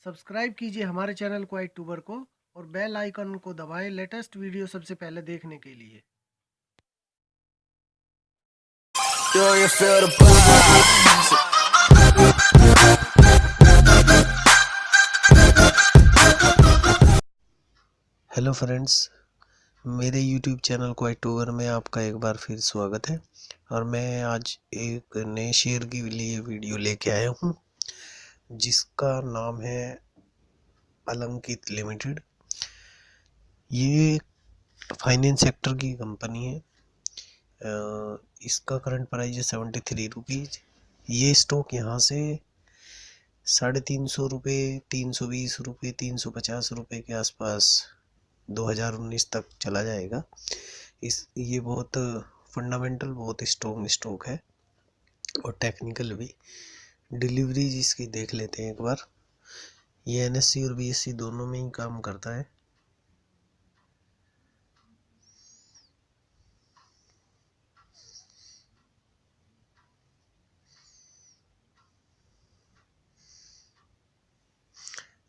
Subscribe कीजिए हमारे channel को यूट्यूबर को और बेल आइकन को दबाएं लेटेस्ट वीडियो सबसे पहले देखने के लिए। You feel the vibes. Hello friends, मेरे यूट्यूब चैनल को यूट्यूबर में आपका एक बार फिर स्वागत है। और मैं आज एक नए शेयर के लिए वीडियो लेके आया हूँ जिसका नाम है अलंकित लिमिटेड। ये फाइनेंस सेक्टर की कंपनी है। इसका करंट प्राइस है 73 रुपीज़। ये स्टॉक यहाँ से 350 रुपये, 320 रुपये, 350 रुपये के आसपास 2019 तक चला जाएगा। ये बहुत फंडामेंटल, बहुत स्ट्रॉन्ग स्टॉक है और टेक्निकल भी। डिलीवरी इसकी देख लेते हैं एक बार। ये एनएससी और बीएससी दोनों में ही काम करता है।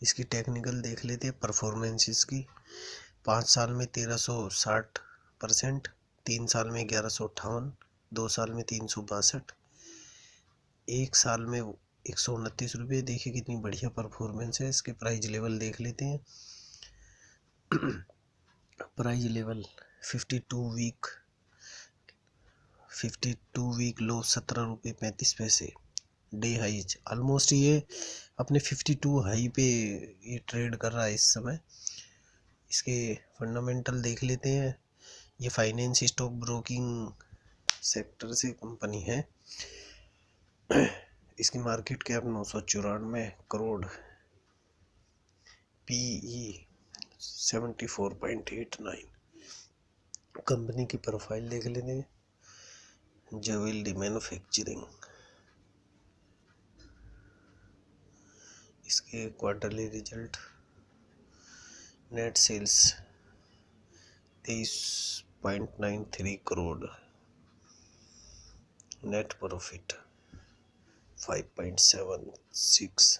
इसकी टेक्निकल देख लेते हैं। परफॉर्मेंस इसकी 5 साल में 1360%, 3 साल में 1158, 2 साल में 362, 1 साल में 129 रुपये। देखिए कितनी बढ़िया परफॉर्मेंस है। इसके प्राइस लेवल देख लेते हैं। प्राइस लेवल 52 वीक लो 17 रुपये 35 पैसे। डे हाइज ऑलमोस्ट ये अपने 52 हाई पे ये ट्रेड कर रहा है इस समय। इसके फंडामेंटल देख लेते हैं। ये फाइनेंस स्टॉक ब्रोकिंग सेक्टर से कंपनी है। इसकी market cap 994 crore, PE 74.89। Company की प्रोफाइल देख लेते हैं। Jewellery manufacturing. इसके quarterly result, net sales 23.93 crore, net profit 5.76,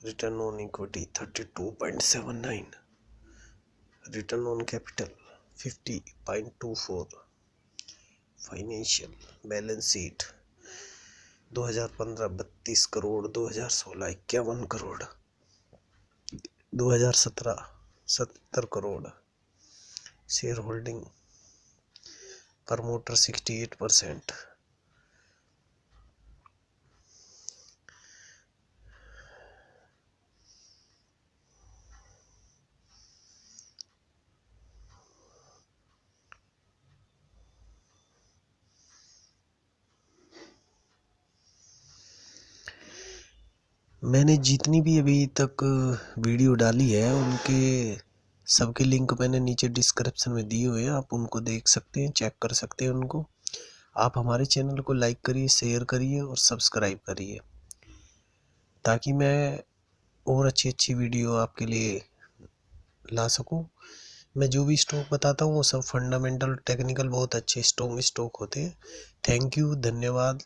return on equity 32.79, return on capital 50.24। Financial balance sheet 2015 32 crore, 2016 51 crore, 2017 70 crore. Share holding promoter 68%। मैंने जितनी भी अभी तक वीडियो डाली है उनके सबके लिंक मैंने नीचे डिस्क्रिप्शन में दिए हुए हैं। आप उनको देख सकते हैं, चेक कर सकते हैं उनको। आप हमारे चैनल को लाइक करिए, शेयर करिए और सब्सक्राइब करिए ताकि मैं और अच्छी वीडियो आपके लिए ला सकूं। मैं जो भी स्टॉक बताता हूँ वो सब फंडामेंटल टेक्निकल बहुत अच्छे स्ट्रॉन्ग स्टॉक होते हैं। थैंक यू, धन्यवाद।